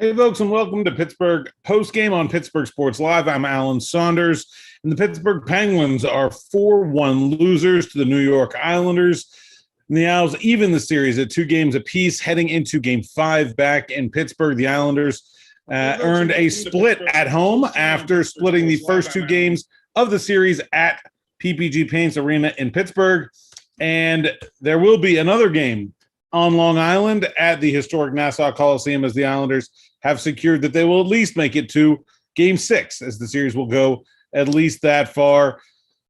Hey, folks, and welcome to Pittsburgh Postgame on Pittsburgh Sports Live. I'm Alan Saunders, and the Pittsburgh Penguins are 4-1 losers to the New York Islanders. And the Owls even the series at 2 games apiece, heading into Game 5 back in Pittsburgh. The Islanders earned a split at home after splitting the first 2 games of the series at PPG Paints Arena in Pittsburgh. And there will be another game on Long Island at the historic Nassau Coliseum as the Islanders have secured that they will at least make it to Game 6, as the series will go at least that far.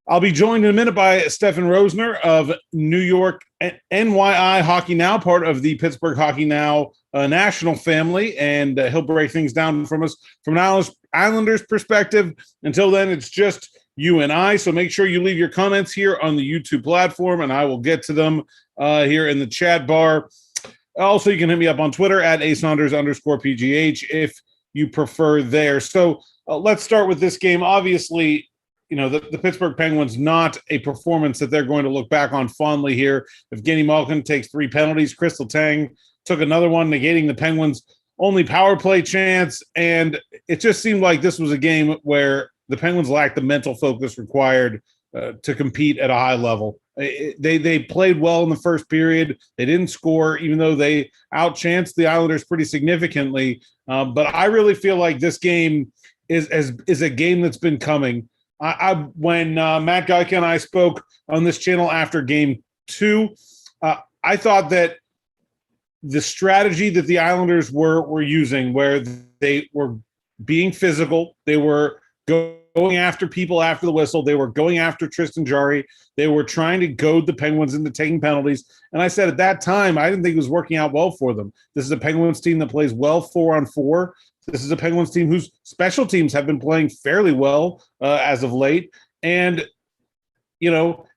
I'll be joined in a minute by Stefen Rosner of New York NYI Hockey Now, part of the Pittsburgh Hockey Now national family, and he'll break things down from us from an Islanders perspective. Until then, it's just you and I, so make sure you leave your comments here on the YouTube platform, and I will get to them here in the chat bar. Also, you can hit me up on Twitter at @asaunders_PGH if you prefer there. So let's start with this game. Obviously, you know, the Pittsburgh Penguins, not a performance that they're going to look back on fondly here. Evgeny Malkin takes 3 penalties. Crystal Tang took another one, negating the Penguins' only power play chance. And it just seemed like this was a game where the Penguins lacked the mental focus required to compete at a high level. They played well in the first period. They didn't score, even though they outchanced the Islanders pretty significantly. But I really feel like this game is a game that's been coming. When Matt Geica and I spoke on this channel after Game 2, I thought that the strategy that the Islanders were using, where they were being physical, they were going after people after the whistle. They were going after Tristan Jarry. They were trying to goad the Penguins into taking penalties. And I said at that time, I didn't think it was working out well for them. This is a Penguins team that plays well 4-on-4. This is a Penguins team whose special teams have been playing fairly well as of late. And, you know,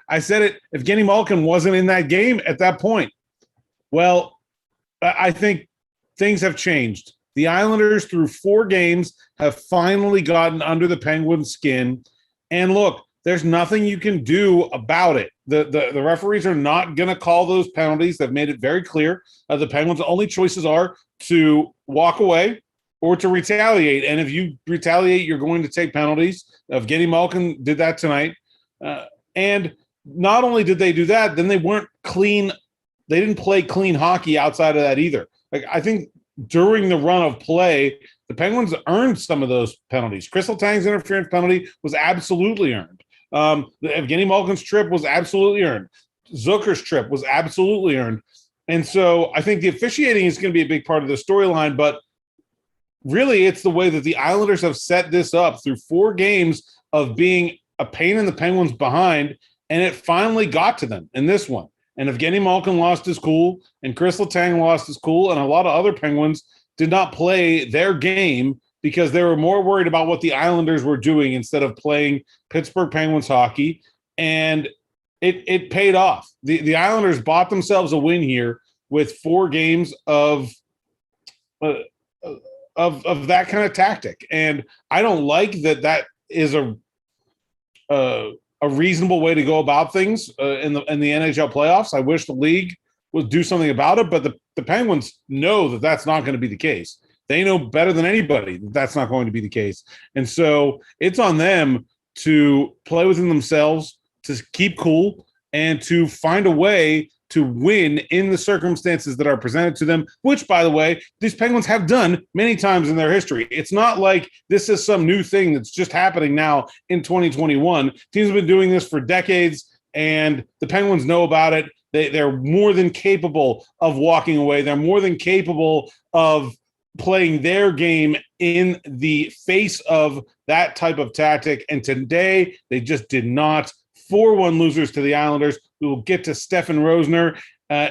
I said it, if Evgeny Malkin wasn't in that game at that point. Well, I think things have changed. The Islanders, through 4 games, have finally gotten under the Penguins' skin. And look, there's nothing you can do about it. The referees are not going to call those penalties. They've made it very clear. The Penguins' only choices are to walk away or to retaliate. And if you retaliate, you're going to take penalties. Evgeny Malkin did that tonight. And not only did they do that, then they weren't clean. They didn't play clean hockey outside of that either. Like, I think during the run of play, the Penguins earned some of those penalties. Crystal Tang's interference penalty was absolutely earned. Evgeny Malkin's trip was absolutely earned. Zucker's trip was absolutely earned. And so I think the officiating is going to be a big part of the storyline, but really it's the way that the Islanders have set this up through 4 games of being a pain in the Penguins behind, and it finally got to them in this one. And Evgeny Malkin lost his cool, and Crystal Tang lost his cool, and a lot of other Penguins did not play their game because they were more worried about what the Islanders were doing instead of playing Pittsburgh Penguins hockey. And it paid off. The Islanders bought themselves a win here with 4 games of that kind of tactic. And I don't like that is a reasonable way to go about things in the NHL playoffs. I wish the league would do something about it, but the Penguins know that that's not going to be the case. They know better than anybody that that's not going to be the case. And so it's on them to play within themselves, to keep cool, and to find a way to win in the circumstances that are presented to them, which, by the way, these Penguins have done many times in their history. It's not like this is some new thing that's just happening now in 2021. Teams have been doing this for decades, and the Penguins know about it. They're more than capable of walking away. They're more than capable of playing their game in the face of that type of tactic. And today, they just did not. 4-1 losers to the Islanders. We will get to Stefen Rosner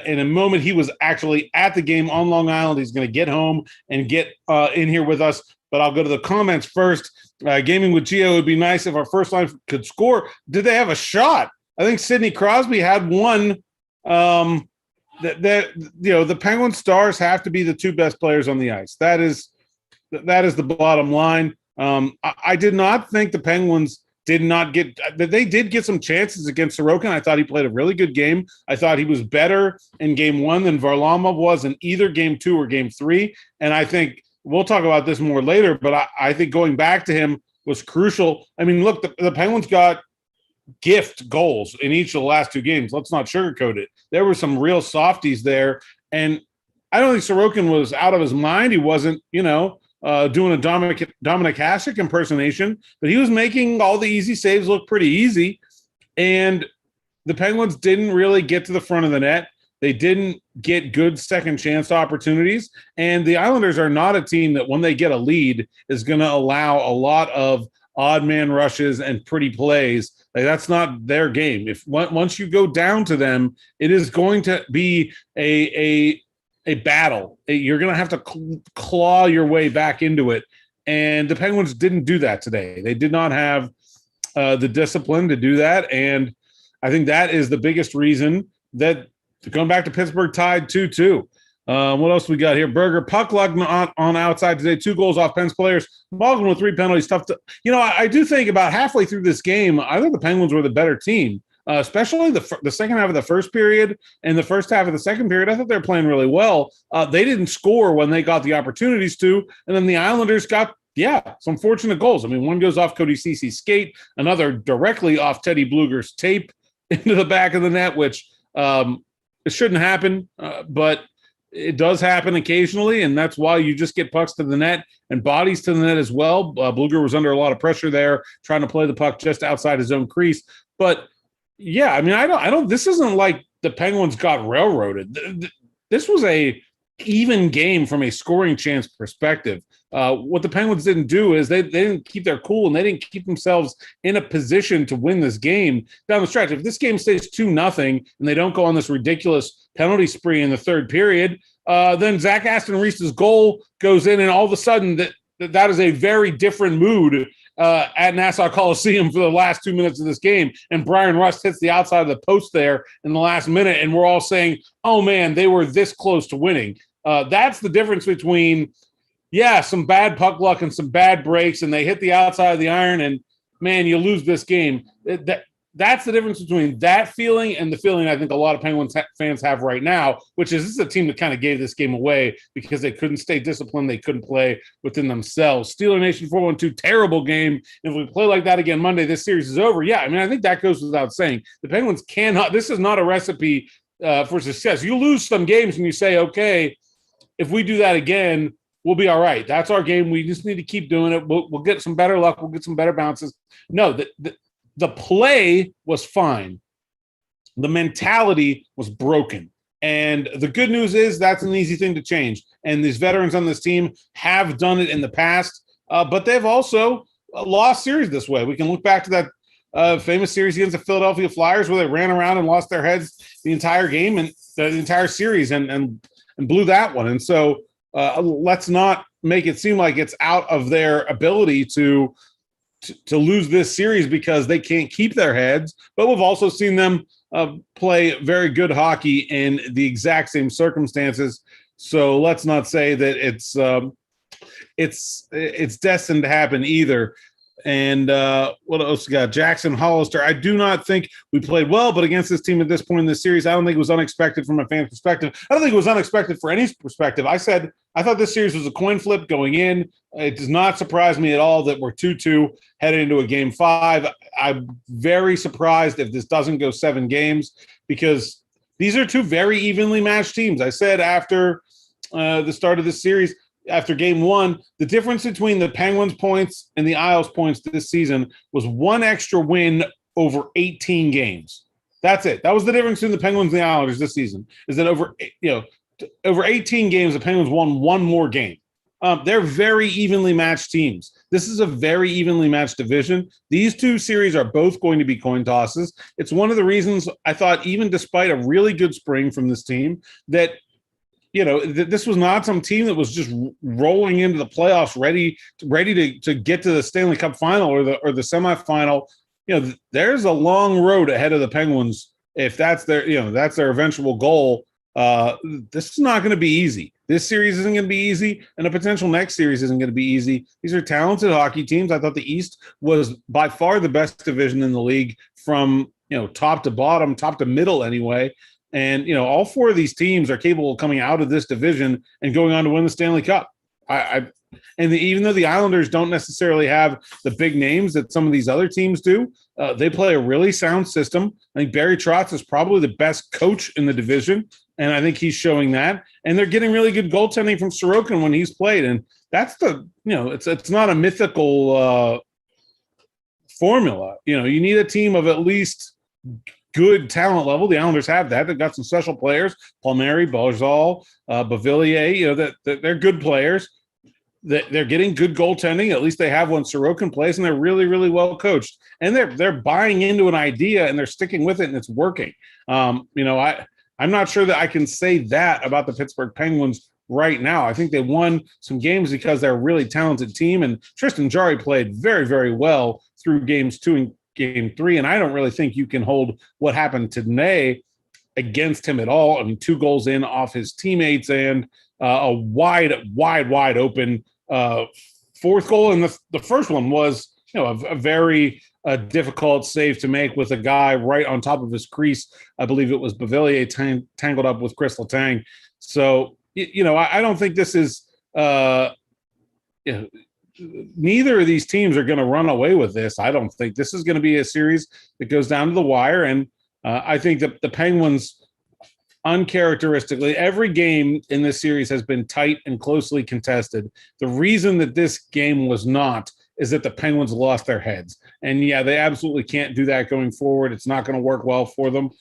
in a moment. He was actually at the game on Long Island. He's going to get home and get in here with us. But I'll go to the comments first. Gaming with Gio, it would be nice if our first line could score. Did they have a shot? I think Sidney Crosby had one. The Penguin Stars have to be the 2 best players on the ice. That is the bottom line. I did not think the Penguins did not get – they did get some chances against Sorokin. I thought he played a really good game. I thought he was better in game one than Varlamov was in either game 2 or game 3. And I think we'll talk about this more later, but I think going back to him was crucial. I mean, look, the Penguins got gift goals in each of the last 2 games. Let's not sugarcoat it. There were some real softies there. And I don't think Sorokin was out of his mind. He wasn't, doing a Dominic Hasek impersonation, but he was making all the easy saves look pretty easy. And the Penguins didn't really get to the front of the net. They didn't get good second chance opportunities. And the Islanders are not a team that when they get a lead is going to allow a lot of odd man rushes and pretty plays. Like, that's not their game. If once you go down to them, it is going to be a battle. You're going to have to claw your way back into it. And the Penguins didn't do that today. They did not have the discipline to do that. And I think that is the biggest reason that going back to Pittsburgh tied 2-2. What else we got here? Berger, puck luck on outside today. 2 goals off Pens players. Malkin with 3 penalties. Tough to, I do think about halfway through this game, I think the Penguins were the better team. Especially the second half of the first period and the first half of the second period. I thought they were playing really well. They didn't score when they got the opportunities to, and then the Islanders got, some fortunate goals. I mean, one goes off Cody Cece's skate, another directly off Teddy Bluger's tape into the back of the net, which it shouldn't happen, but it does happen occasionally, and that's why you just get pucks to the net and bodies to the net as well. Bluger was under a lot of pressure there, trying to play the puck just outside his own crease, but yeah, I mean, I don't. This isn't like the Penguins got railroaded. This was a even game from a scoring chance perspective. What the Penguins didn't do is they didn't keep their cool and they didn't keep themselves in a position to win this game down the stretch. If this game stays 2-0 and they don't go on this ridiculous penalty spree in the third period, then Zach Aston Reese's goal goes in, and all of a sudden that is a very different mood at Nassau Coliseum for the last 2 minutes of this game. And Brian Rust hits the outside of the post there in the last minute, and we're all saying, oh, man, they were this close to winning. That's the difference between, some bad puck luck and some bad breaks, and they hit the outside of the iron, and, man, you lose this game. That's the difference between that feeling and the feeling I think a lot of Penguins fans have right now, which is this is a team that kind of gave this game away because they couldn't stay disciplined. They couldn't play within themselves. Steeler Nation 412, terrible game. If we play like that again Monday, this series is over. Yeah, I mean, I think that goes without saying. The Penguins cannot – this is not a recipe for success. You lose some games and you say, okay, if we do that again, we'll be all right. That's our game. We just need to keep doing it. We'll get some better luck. We'll get some better bounces. No, the play was fine. The mentality was broken. And the good news is that's an easy thing to change. And these veterans on this team have done it in the past, but they've also lost series this way. We can look back to that famous series against the Philadelphia Flyers where they ran around and lost their heads the entire game and the entire series and blew that one. And so let's not make it seem like it's out of their ability to lose this series because they can't keep their heads, but we've also seen them play very good hockey in the exact same circumstances. So let's not say that it's destined to happen either. And what else we got? Jackson Hollister. I do not think we played well, but against this team at this point in the series, I don't think it was unexpected from a fan perspective. I don't think it was unexpected for any perspective. I thought this series was a coin flip going in. It does not surprise me at all that we're 2-2 headed into a game 5. I'm very surprised if this doesn't go 7 games because these are 2 very evenly matched teams. I said after the start of this series, after game 1, the difference between the Penguins points and the Isles points this season was 1 extra win over 18 games. That's it. That was the difference between the Penguins and the Islanders this season, is that over 18 games, the Penguins won 1 more game. They're very evenly matched teams. This is a very evenly matched division. These 2 series are both going to be coin tosses. It's one of the reasons I thought, even despite a really good spring from this team, that this was not some team that was just rolling into the playoffs ready to get to the Stanley Cup final or the semifinal. There's a long road ahead of the Penguins if that's their eventual goal. This is not going to be easy. this series isn't going to be easy, and a potential next series isn't going to be easy. These are talented hockey teams. I thought the East was by far the best division in the league from, top to bottom, top to middle anyway. And, all four of these teams are capable of coming out of this division and going on to win the Stanley Cup. Even though the Islanders don't necessarily have the big names that some of these other teams do, they play a really sound system. I think Barry Trotz is probably the best coach in the division, and I think he's showing that. And they're getting really good goaltending from Sorokin when he's played, and that's it's not a mythical formula. You need a team of at least good talent level. The Islanders have that. They've got some special players, Palmieri, Barzal, Bavillier, that they're good players. They're getting good goaltending. At least they have when Sorokin plays, and they're really, really well coached. And they're buying into an idea, and they're sticking with it, and it's working. I'm not sure that I can say that about the Pittsburgh Penguins right now. I think they won some games because they're a really talented team, and Tristan Jarry played very, very well through games 2 and game 3, and I don't really think you can hold what happened today against him at all. I mean, 2 goals in off his teammates and a wide open fourth goal. And the first one was, a very difficult save to make with a guy right on top of his crease. I believe it was Bavillier tangled up with Chris Letang. So, I don't think this is neither of these teams are going to run away with this. I don't think this is going to be a series that goes down to the wire. And I think that the Penguins, uncharacteristically, every game in this series has been tight and closely contested. The reason that this game was not is that the Penguins lost their heads. And yeah, they absolutely can't do that going forward. It's not going to work well for them.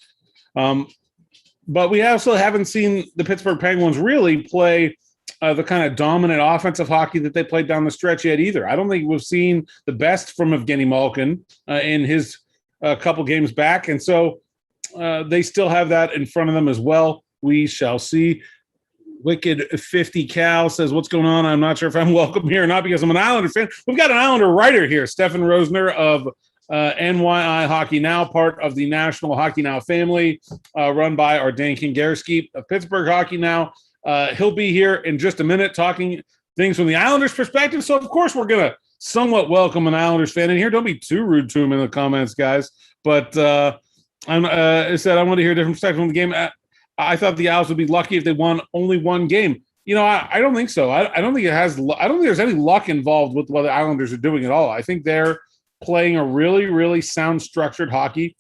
But we also haven't seen the Pittsburgh Penguins really play the kind of dominant offensive hockey that they played down the stretch yet either. I don't think we've seen the best from Evgeny Malkin in his couple games back. And so they still have that in front of them as well. We shall see. Wicked 50 Cal says, what's going on? I'm not sure if I'm welcome here or not because I'm an Islander fan. We've got an Islander writer here, Stefen Rosner of NYI Hockey Now, part of the National Hockey Now family, run by our Dan Kingarski of Pittsburgh Hockey Now. He'll be here in just a minute talking things from the Islanders' perspective. So, of course, we're going to somewhat welcome an Islanders fan in here. Don't be too rude to him in the comments, guys. But I said I want to hear a different perspective on the game. I thought the Isles would be lucky if they won only one game. I don't think so. I don't think I don't think there's any luck involved with what the Islanders are doing at all. I think they're playing a really, really sound, structured hockey.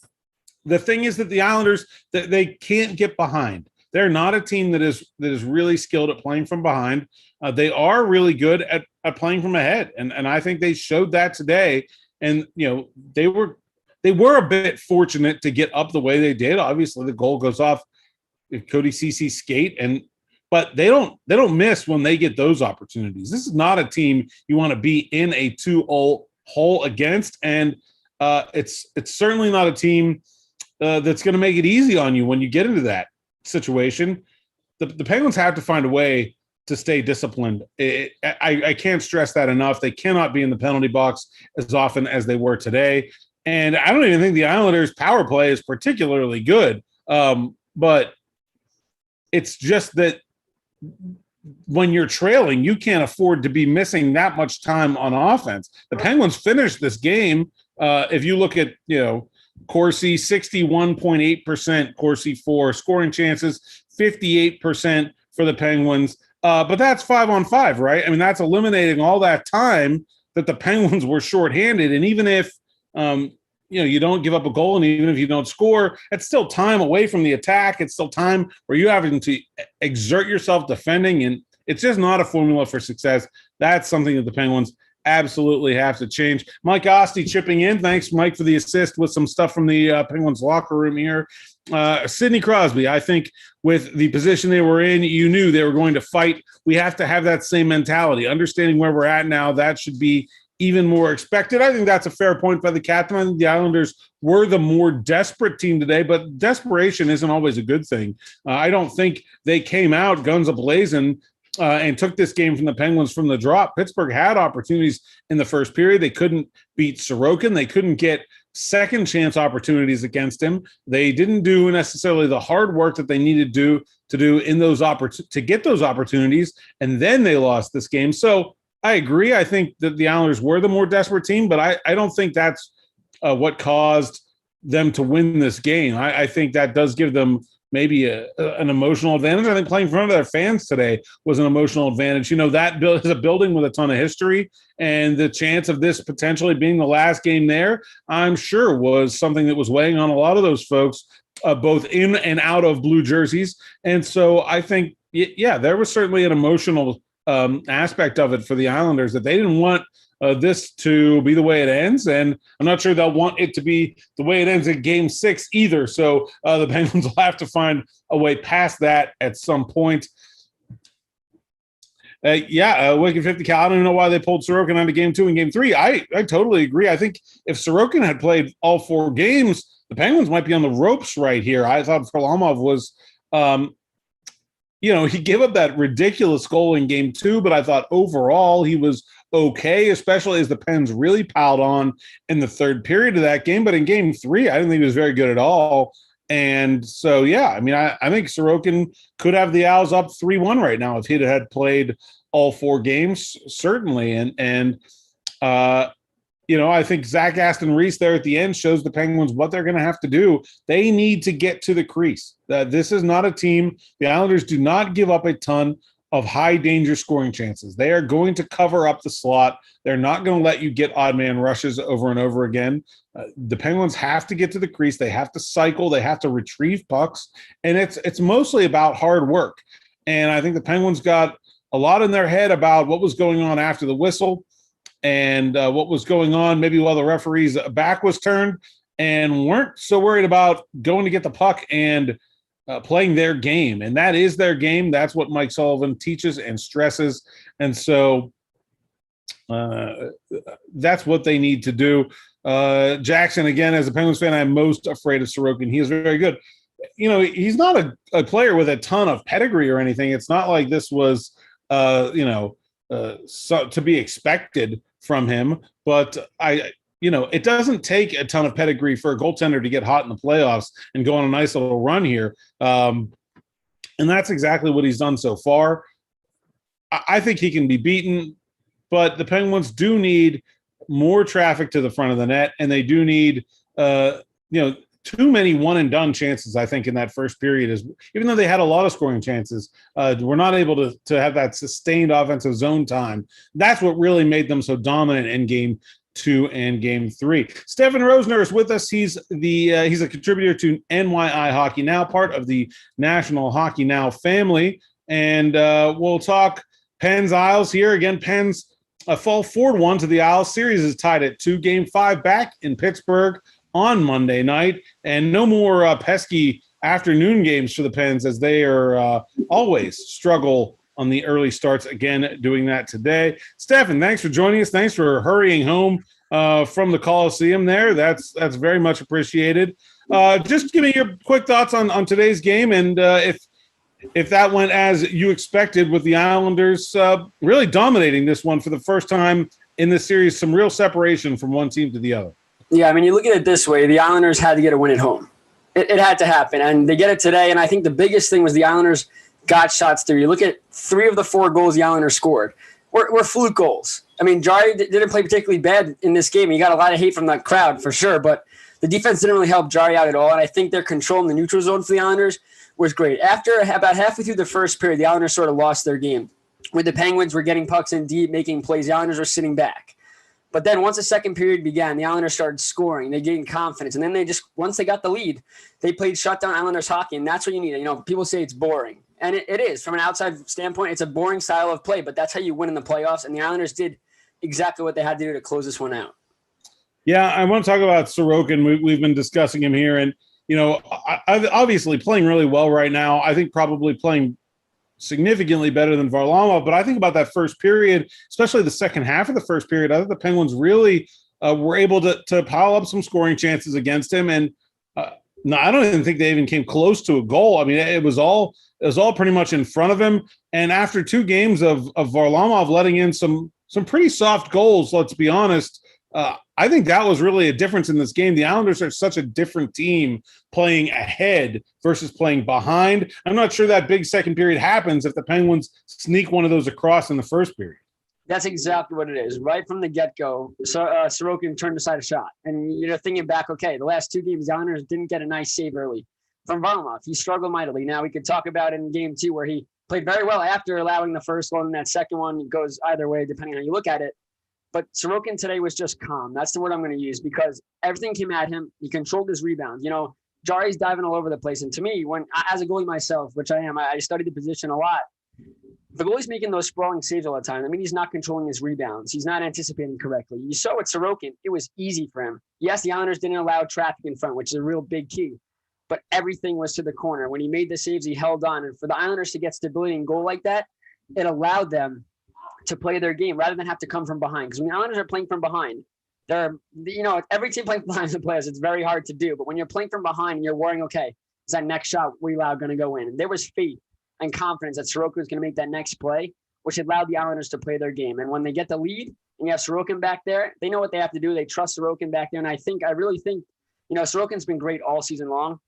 The thing is that the Islanders, they can't get behind. They're not a team that is really skilled at playing from behind. They are really good at playing from ahead, and I think they showed that today. And they were a bit fortunate to get up the way they did. Obviously, the goal goes off Cody Cece's skate, but they don't miss when they get those opportunities. This is not a team you want to be in a 2-0 hole against, and it's certainly not a team that's going to make it easy on you when you get into that situation. The Penguins have to find a way to stay disciplined. I can't stress that enough. They cannot be in the penalty box as often as they were today, and I don't even think the Islanders' power play is particularly good. But it's just that when you're trailing, you can't afford to be missing that much time on offense. The Penguins finished this game. If you look at, Corsi, 61.8%, Corsi for scoring chances, 58% for the Penguins. But that's 5-on-5, right? I mean, that's eliminating all that time that the Penguins were shorthanded. And even if, you don't give up a goal, and even if you don't score, it's still time away from the attack. It's still time where you're having to exert yourself defending, and it's just not a formula for success. That's something that the Penguins absolutely have to change. Mike Osti chipping in. Thanks, Mike, for the assist with some stuff from the Penguins locker room here. Sidney Crosby, I think with the position they were in, you knew they were going to fight. We have to have that same mentality. Understanding where we're at now, that should be even more expected. I think that's a fair point by the captain. I think the Islanders were the more desperate team today, but desperation isn't always a good thing. I don't think they came out guns a-blazing and took this game from the Penguins from the drop. Pittsburgh had opportunities in the first period. They couldn't beat Sorokin. They couldn't get second chance opportunities against him. They didn't do necessarily the hard work that they needed to do in those to get those opportunities, and then they lost this game. So I agree. I think that the Islanders were the more desperate team, but I don't think that's what caused them to win this game. I think that does give them maybe an emotional advantage. I think playing in front of their fans today was an emotional advantage. You know, that is a building with a ton of history, and the chance of this potentially being the last game there, I'm sure, was something that was weighing on a lot of those folks, both in and out of blue jerseys. And so I think, yeah, there was certainly an emotional aspect of it for the Islanders, that they didn't want this to be the way it ends, and I'm not sure they'll want it to be the way it ends in Game 6 either. So the Penguins will have to find a way past that at some point. Wicked 50 Cal. I don't even know why they pulled Sorokin out of Game 2 and Game 3. I totally agree. I think if Sorokin had played all 4 games, the Penguins might be on the ropes right here. I thought Varlamov was he gave up that ridiculous goal in Game 2, but I thought overall he was okay, especially as the Pens really piled on in the third period of that game. But in Game 3, I didn't think he was very good at all. And so, I think Sorokin could have the Owls up 3-1 right now if he'd had played all 4 games, certainly. I think Zach Aston Reese there at the end shows the Penguins what they're going to have to do. They need to get to the crease. This is not a team. The Islanders do not give up a ton of high danger scoring chances. They are going to cover up the slot. They're not going to let you get odd man rushes over and over again. The Penguins have to get to the crease. They have to cycle. They have to retrieve pucks. And it's mostly about hard work. And I think the Penguins got a lot in their head about what was going on after the whistle and what was going on maybe while the referee's back was turned, and weren't so worried about going to get the puck and playing their game. And that is their game. That's what Mike Sullivan teaches and stresses. And so that's what they need to do. Jackson, again, as a Penguins fan, I'm most afraid of Sorokin. He is very good. He's not a player with a ton of pedigree or anything. It's not like this was, to be expected from him. But it doesn't take a ton of pedigree for a goaltender to get hot in the playoffs and go on a nice little run here. And that's exactly what he's done so far. I think he can be beaten, but the Penguins do need more traffic to the front of the net, and they do need, too many one-and-done chances, I think, in that first period. Even though they had a lot of scoring chances, were not able to have that sustained offensive zone time. That's what really made them so dominant in Game 2 and Game 3. Stefen Rosner is with us. He's a contributor to NYI Hockey Now, part of the National Hockey Now family. And we'll talk Pens Isles here. Again, Pens fall 4-1 to the Isles. Series is tied at 2. Game 5 back in Pittsburgh on Monday night, and no more pesky afternoon games for the Pens, as they are always struggle on the early starts. Again, doing that today. Stefen, thanks for joining us. Thanks for hurrying home from the Coliseum there. That's very much appreciated. Just give me your quick thoughts on today's game, and if that went as you expected, with the Islanders really dominating this one for the first time in this series, some real separation from one team to the other. Yeah, you look at it this way. The Islanders had to get a win at home. It had to happen, and they get it today. And I think the biggest thing was the Islanders got shots through. You look at 3 of the 4 goals the Islanders scored were fluke goals. Jari didn't play particularly bad in this game. He got a lot of hate from the crowd for sure, but the defense didn't really help Jari out at all. And I think their control in the neutral zone for the Islanders was great. After about halfway through the first period, the Islanders sort of lost their game. When the Penguins were getting pucks in deep, making plays, the Islanders were sitting back. But then once the second period began, the Islanders started scoring. They gained confidence. And then once they got the lead, they played shutdown Islanders hockey. And that's what you need. People say it's boring. And it is. From an outside standpoint, it's a boring style of play. But that's how you win in the playoffs. And the Islanders did exactly what they had to do to close this one out. Yeah, I want to talk about Sorokin. We've been discussing him here. And, obviously playing really well right now. I think probably playing significantly better than Varlamov. But I think about that first period, especially the second half of the first period, I think the Penguins really were able to pile up some scoring chances against him. And No, I don't even think they even came close to a goal. I mean, it was all pretty much in front of him. And after 2 games of Varlamov letting in some pretty soft goals, let's be honest, I think that was really a difference in this game. The Islanders are such a different team playing ahead versus playing behind. I'm not sure that big second period happens if the Penguins sneak one of those across in the first period. That's exactly what it is. Right from the get-go, Sorokin turned aside a shot. And you're thinking back, okay, the last 2 games, the Islanders didn't get a nice save early from Varlamov. He struggled mightily. Now we could talk about it in game 2 where he played very well after allowing the first one, and that second one goes either way depending on how you look at it. But Sorokin today was just calm. That's the word I'm going to use because everything came at him. He controlled his rebounds. Jari's diving all over the place. And to me, as a goalie myself, which I am, I studied the position a lot. The goalie's making those sprawling saves all the time. I mean, he's not controlling his rebounds. He's not anticipating correctly. You saw with Sorokin, it was easy for him. Yes, the Islanders didn't allow traffic in front, which is a real big key. But everything was to the corner. When he made the saves, he held on. And for the Islanders to get stability and goal like that, it allowed them to play their game rather than have to come from behind. Because when the Islanders are playing from behind, every team playing from behind the players, it's very hard to do. But when you're playing from behind and you're worrying, okay, is that next shot we allowed going to go in? And there was faith and confidence that Sorokin was going to make that next play, which allowed the Islanders to play their game. And when they get the lead and you have Sorokin back there, they know what they have to do. They trust Sorokin back there. And I really think, Sorokin's been great all season long.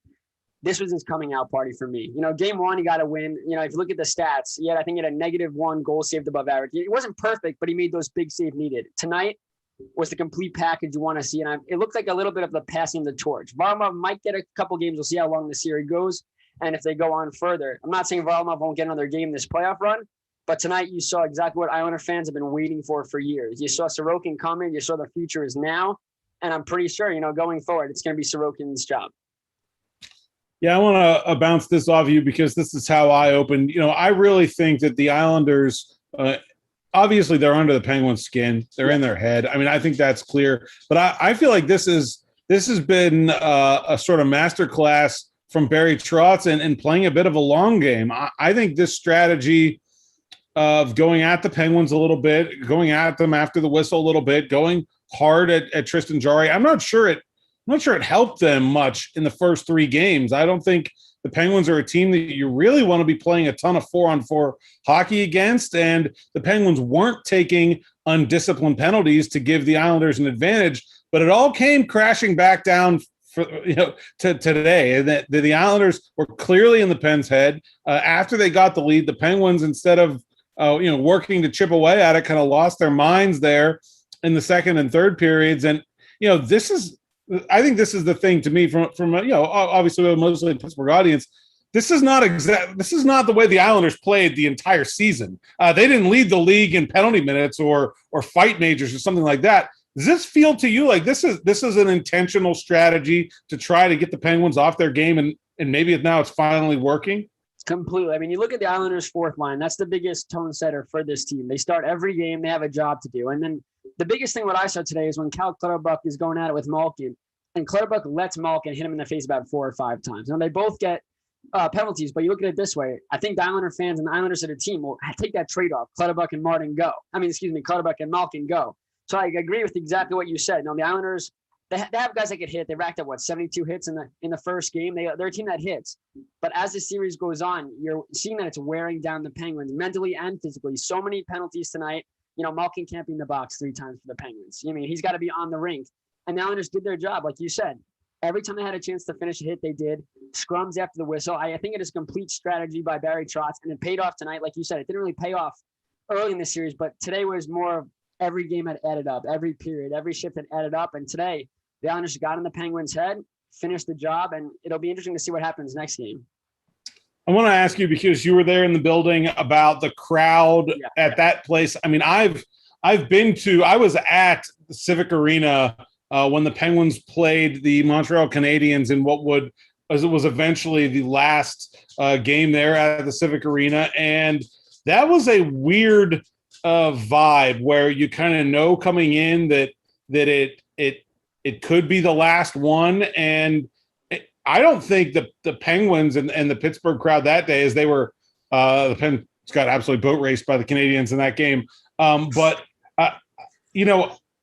This was his coming out party for me. Game 1, he got a win. If you look at the stats, I think he had a -1 goal saved above average. It wasn't perfect, but he made those big saves needed. Tonight was the complete package you want to see. And it looks like a little bit of the passing the torch. Varlamov might get a couple games. We'll see how long the series goes. And if they go on further, I'm not saying Varlamov won't get another game this playoff run, but tonight you saw exactly what Islander fans have been waiting for years. You saw Sorokin coming. You saw the future is now. And I'm pretty sure, going forward, it's going to be Sorokin's job. Yeah, I want to bounce this off you because this is how I opened. I really think that the Islanders, obviously they're under the Penguins' skin. They're in their head. I mean, I think that's clear. But I feel like this has been a sort of masterclass from Barry Trotz and playing a bit of a long game. I think this strategy of going at the Penguins a little bit, going at them after the whistle a little bit, going hard at Tristan Jarry, I'm not sure it helped them much in the first 3 games. I don't think the Penguins are a team that you really want to be playing a ton of 4-on-4 hockey against, and the Penguins weren't taking undisciplined penalties to give the Islanders an advantage, but it all came crashing back down to today. And the Islanders were clearly in the Pens' head. After they got the lead, the Penguins, instead of working to chip away at it, kind of lost their minds there in the second and third periods. And I think this is the thing to me from obviously mostly a Pittsburgh audience. This is not the way the Islanders played the entire season. They didn't lead the league in penalty minutes or fight majors or something like that. Does this feel to you like this is an intentional strategy to try to get the Penguins off their game and maybe now it's finally working? Completely. I mean, you look at the Islanders' fourth line. That's the biggest tone setter for this team. They start every game. They have a job to do. And then the biggest thing what I saw today is when Cal Clutterbuck is going at it with Malkin, and Clutterbuck lets Malkin hit him in the face about 4 or 5 times. Now, they both get penalties, but you look at it this way. I think the Islander fans and the Islanders of the team will take that trade-off. Clutterbuck and Clutterbuck and Malkin go. So I agree with exactly what you said. Now, the Islanders, they have guys that get hit. They racked up, 72 hits in the first game. They're a team that hits. But as the series goes on, you're seeing that it's wearing down the Penguins mentally and physically. So many penalties tonight. Malkin can't be in the box 3 times for the Penguins. He's got to be on the rink. And the Islanders did their job, like you said. Every time they had a chance to finish a hit, they did. Scrums after the whistle. I think it is a complete strategy by Barry Trotz, and it paid off tonight. Like you said, it didn't really pay off early in the series, but today was more of every game had added up, every period, every shift had added up. And today, the Islanders got in the Penguins' head, finished the job, and it'll be interesting to see what happens next game. I want to ask you, because you were there in the building, about the crowd at that place. I mean, I was at the Civic Arena when the Penguins played the Montreal Canadiens in what was eventually the last game there at the Civic Arena. And that was a weird vibe where you kind of know coming in that it could be the last one. And I don't think the Penguins and the Pittsburgh crowd that day, as they were the Pens got absolutely boat raced by the Canadiens in that game.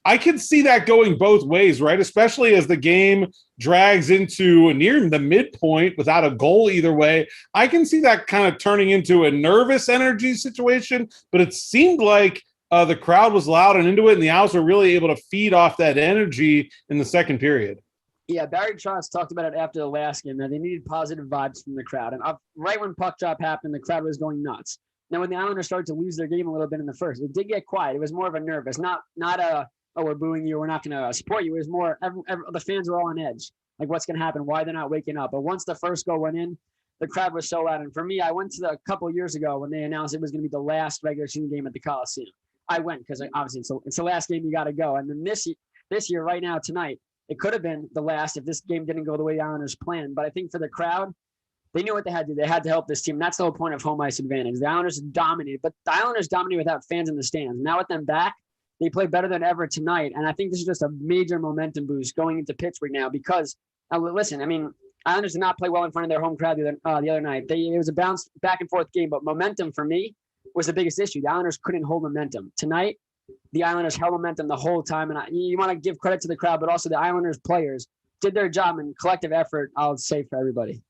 I can see that going both ways, right? Especially as the game drags into near the midpoint without a goal either way. I can see that kind of turning into a nervous energy situation, but it seemed like the crowd was loud and into it, and the Owls were really able to feed off that energy in the second period. Yeah, Barry Trotz talked about it after the last game, that they needed positive vibes from the crowd. And right when puck drop happened, the crowd was going nuts. Now, when the Islanders started to lose their game a little bit in the first, it did get quiet. It was more of a nervous, not a, oh, we're booing you, we're not going to support you. It was more, the fans were all on edge. Like, what's going to happen? Why they're not waking up? But once the first goal went in, the crowd was so loud. And for me, I went to a couple of years ago when they announced it was going to be the last regular season game at the Coliseum. I went because obviously it's the last game you got to go. And then this year, right now, tonight, it could have been the last if this game didn't go the way the Islanders planned. But I think for the crowd, they knew what they had to do. They had to help this team. And that's the whole point of home ice advantage. The Islanders dominated, but the Islanders dominated without fans in the stands. Now with them back, they play better than ever tonight. And I think this is just a major momentum boost going into Pittsburgh now because, listen, I mean, Islanders did not play well in front of their home crowd the other night. It was a bounce back and forth game, but momentum for me was the biggest issue. The Islanders couldn't hold momentum. Tonight, the Islanders held momentum the whole time. And you want to give credit to the crowd, but also the Islanders players did their job in collective effort, I'll say, for everybody.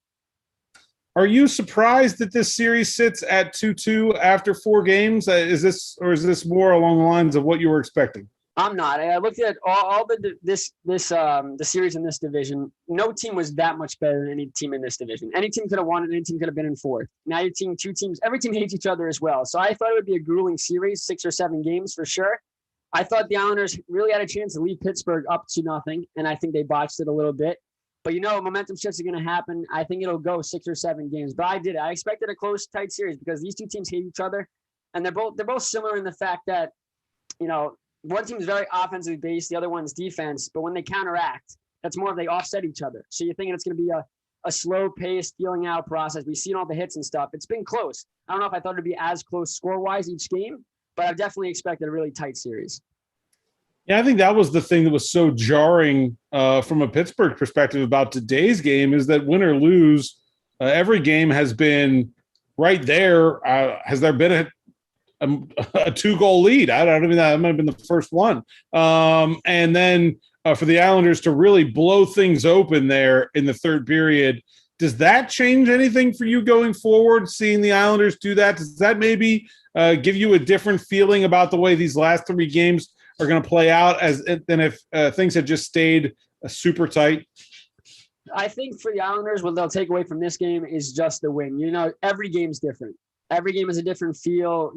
Are you surprised that this series sits at 2-2 after 4 games? Is this more along the lines of what you were expecting? I'm not. I looked at all the series in this division. No team was that much better than any team in this division. Any team could have won, and any team could have been in fourth. Now you're seeing 2 teams. Every team hates each other as well. So I thought it would be a grueling series, 6 or 7 games for sure. I thought the Islanders really had a chance to lead Pittsburgh up to nothing, and I think they botched it a little bit. But momentum shifts are going to happen. I think it'll go 6 or 7 games. But I expected a close, tight series because these 2 teams hate each other, and they're both similar in the fact that one team is very offensively based, the other one's defense. But when they counteract, that's more of they offset each other. So you're thinking it's going to be a slow-paced, feeling out process. We've seen all the hits and stuff. It's been close. I don't know if I thought it'd be as close score-wise each game, but I've definitely expected a really tight series. Yeah, I think that was the thing that was so jarring from a Pittsburgh perspective about today's game is that win or lose, every game has been right there. Has there been a 2-goal lead? I don't even know. That might have been the first one. And then for the Islanders to really blow things open there in the third period, does that change anything for you going forward, seeing the Islanders do that? Does that maybe give you a different feeling about the way these last 3 games are going to play out than if things had just stayed super tight? I think for the Islanders, what they'll take away from this game is just the win. Every game's different. Every game is a different feel.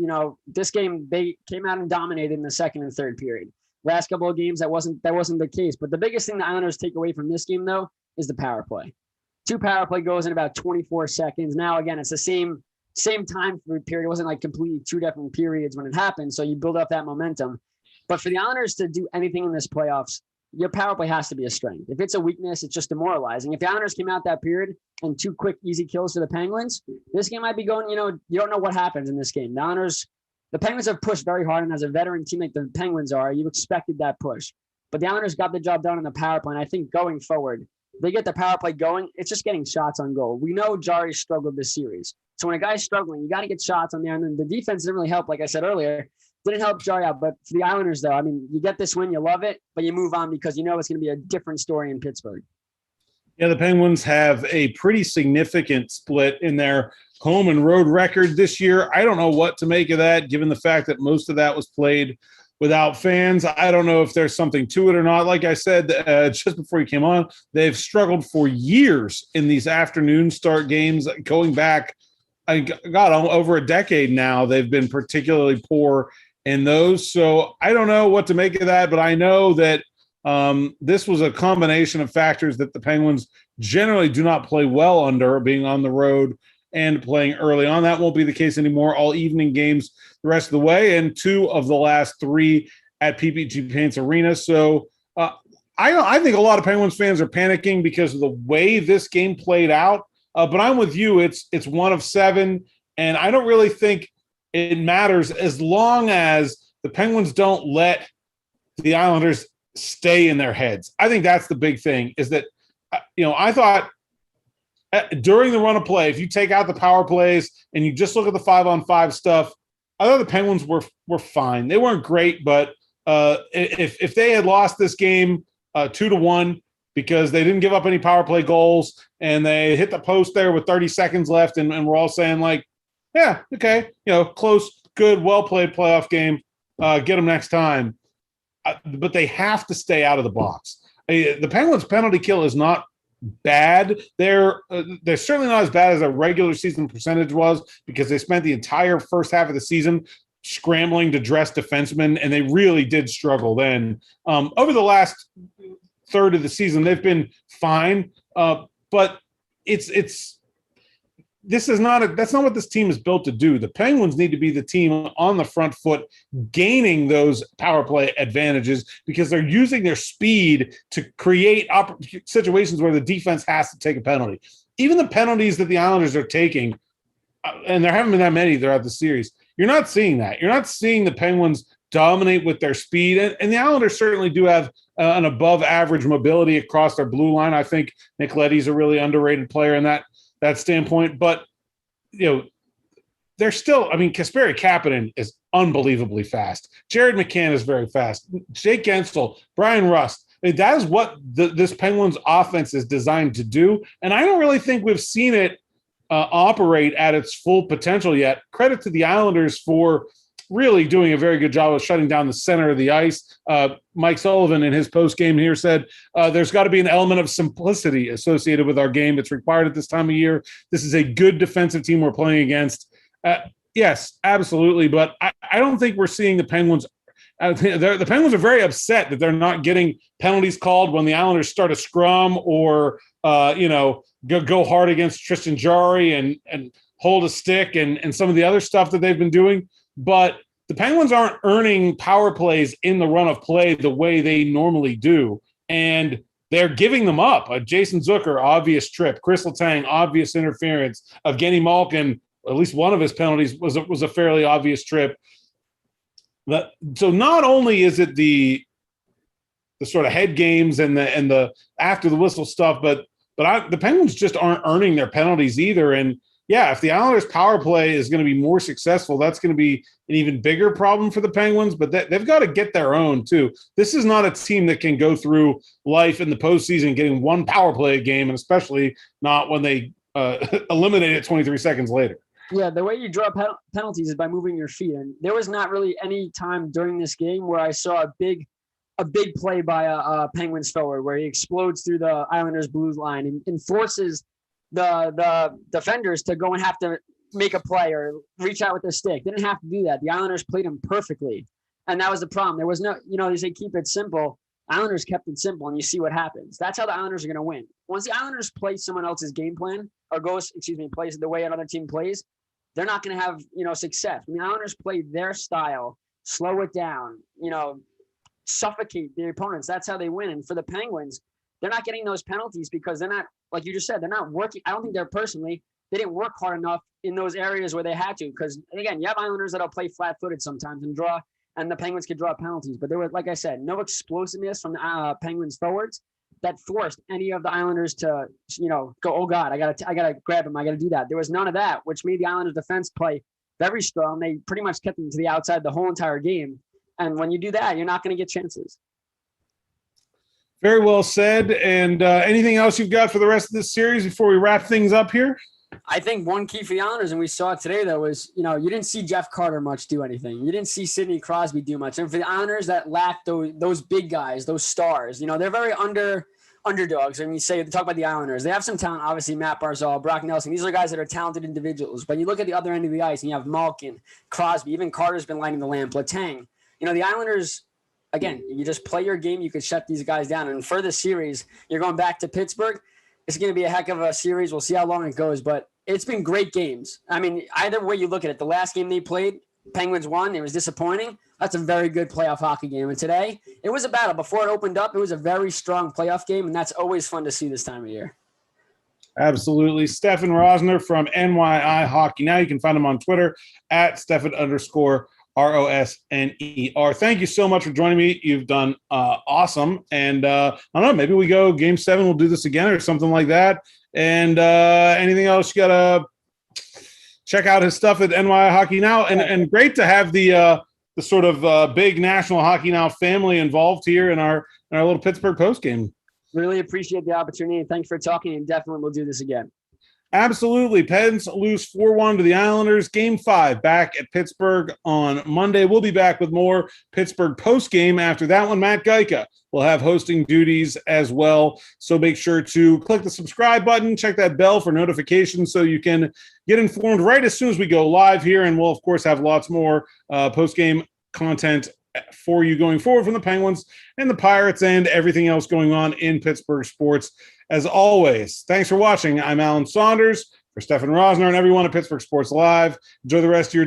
This game, they came out and dominated in the second and third period. Last couple of games, that wasn't the case. But the biggest thing the Islanders take away from this game, though, is the power play. 2 power play goes in about 24 seconds. Now, again, it's the same time period. It wasn't like completely 2 different periods when it happened. So you build up that momentum. But for the Islanders to do anything in this playoffs, your power play has to be a strength. If it's a weakness, it's just demoralizing. If the Islanders came out that period and 2 quick, easy kills for the Penguins, this game might be going, you don't know what happens in this game. The Penguins have pushed very hard, and as a veteran team like the Penguins are, you expected that push. But the Islanders got the job done on the power play, and I think going forward, they get the power play going, it's just getting shots on goal. We know Jari struggled this series. So when a guy's struggling, you got to get shots on there, and then the defense didn't really help, like I said earlier. Didn't help Jari out, but for the Islanders, though, I mean, you get this win, you love it, but you move on because it's going to be a different story in Pittsburgh. Yeah, the Penguins have a pretty significant split in their home and road record this year. I don't know what to make of that, given the fact that most of that was played without fans. I don't know if there's something to it or not. Like I said, just before you came on, they've struggled for years in these afternoon start games going back, over a decade now. They've been particularly poor in those. So I don't know what to make of that, but I know that this was a combination of factors that the Penguins generally do not play well under, being on the road and playing early on. That won't be the case anymore. All evening games the rest of the way, and 2 of the last 3 at PPG Paints Arena. So I think a lot of Penguins fans are panicking because of the way this game played out. But I'm with you. It's 1 of 7, and I don't really think it matters as long as the Penguins don't let the Islanders stay in their heads. I think that's the big thing is that, I thought during the run of play, if you take out the power plays and you just look at the 5-on-5 stuff, I thought the Penguins were fine. They weren't great, but if they had lost this game 2-1 because they didn't give up any power play goals and they hit the post there with 30 seconds left, and we're all saying like, yeah, okay, close, good, well played playoff game. Get them next time. But they have to stay out of the box. The Penguins' penalty kill is not bad. They're certainly not as bad as a regular season percentage was, because they spent the entire first half of the season scrambling to dress defensemen, and they really did struggle then. Over the last third of the season, they've been fine, but that's not what this team is built to do. The Penguins need to be the team on the front foot, gaining those power play advantages, because they're using their speed to create situations where the defense has to take a penalty. Even the penalties that the Islanders are taking, and there haven't been that many throughout the series, you're not seeing that. You're not seeing the Penguins dominate with their speed. And the Islanders certainly do have an above-average mobility across their blue line. I think Nick Leddy's a really underrated player in that standpoint, but they're still, Kasperi Kapanen is unbelievably fast. Jared McCann is very fast. Jake Gensel, Brian Rust. That is what this Penguins offense is designed to do. And I don't really think we've seen it operate at its full potential yet. Credit to the Islanders for really doing a very good job of shutting down the center of the ice. Mike Sullivan in his post-game here said, there's got to be an element of simplicity associated with our game that's required at this time of year. This is a good defensive team we're playing against. Yes, absolutely. But I don't think we're seeing the Penguins. The Penguins are very upset that they're not getting penalties called when the Islanders start a scrum or, go hard against Tristan Jarry and hold a stick and some of the other stuff that they've been doing. But the Penguins aren't earning power plays in the run of play the way they normally do. And they're giving them up. Jason Zucker, obvious trip. Chris Letang, obvious interference. Evgeny Malkin, at least one of his penalties was a fairly obvious trip. So not only is it the sort of head games and the after the whistle stuff, but the Penguins just aren't earning their penalties either. And yeah, if the Islanders' power play is going to be more successful, that's going to be an even bigger problem for the Penguins. But they've got to get their own, too. This is not a team that can go through life in the postseason getting one power play game, and especially not when they eliminate it 23 seconds later. Yeah, the way you draw penalties is by moving your feet. And there was not really any time during this game where I saw a big play by a Penguins forward where he explodes through the Islanders' blue line and forces the defenders to go and have to make a play or reach out with their stick. They didn't have to do that. The Islanders played them perfectly. And that was the problem. There was no, they say keep it simple. Islanders kept it simple, and you see what happens. That's how the Islanders are going to win. Once the Islanders play someone else's game plan or plays the way another team plays, they're not going to have, success. When the Islanders play their style, slow it down, suffocate their opponents, that's how they win. And for the Penguins, they're not getting those penalties because they're not, like you just said, they're not working. I don't think they didn't work hard enough in those areas where they had to. Because, again, you have Islanders that'll play flat-footed sometimes and the Penguins could draw penalties. But there was, like I said, no explosiveness from the Penguins forwards that forced any of the Islanders to, go, oh, God, I gotta grab him. I got to do that. There was none of that, which made the Islanders defense play very strong. They pretty much kept them to the outside the whole entire game. And when you do that, you're not going to get chances. Very well said. And anything else you've got for the rest of this series before we wrap things up here? I think one key for the Islanders, and we saw it today, though, was, you didn't see Jeff Carter much do anything. You didn't see Sidney Crosby do much. And for the Islanders that lack those big guys, those stars, they're very underdogs. And talk about the Islanders. They have some talent, obviously, Matt Barzal, Brock Nelson. These are guys that are talented individuals. But you look at the other end of the ice, and you have Malkin, Crosby, even Carter's been lighting the lamp, Letang. The Islanders, again, you just play your game, you could shut these guys down. And for the series, you're going back to Pittsburgh. It's going to be a heck of a series. We'll see how long it goes, but it's been great games. Either way you look at it, the last game they played, Penguins won. It was disappointing. That's a very good playoff hockey game. And today, it was a battle. Before it opened up, it was a very strong playoff game, and that's always fun to see this time of year. Absolutely. Stefen Rosner from NYI Hockey Now. You can find him on Twitter at Stefen_Rosner. Thank you so much for joining me. You've done awesome. And I don't know, maybe we go Game 7. We'll do this again or something like that. And anything else, you got to check out his stuff at NY Hockey Now. And great to have the the sort of big National Hockey Now family involved here in our little Pittsburgh postgame. Really appreciate the opportunity. Thanks for talking, and definitely we'll do this again. Absolutely. Pens lose 4-1 to the Islanders. Game 5 back at Pittsburgh on Monday. We'll be back with more Pittsburgh postgame. After that one, Matt Geica will have hosting duties as well. So make sure to click the subscribe button, check that bell for notifications so you can get informed right as soon as we go live here. And we'll, of course, have lots more postgame content for you going forward from the Penguins and the Pirates and everything else going on in Pittsburgh sports. As always, thanks for watching. I'm Alan Saunders for Stefen Rosner and everyone at Pittsburgh Sports Live. Enjoy the rest of your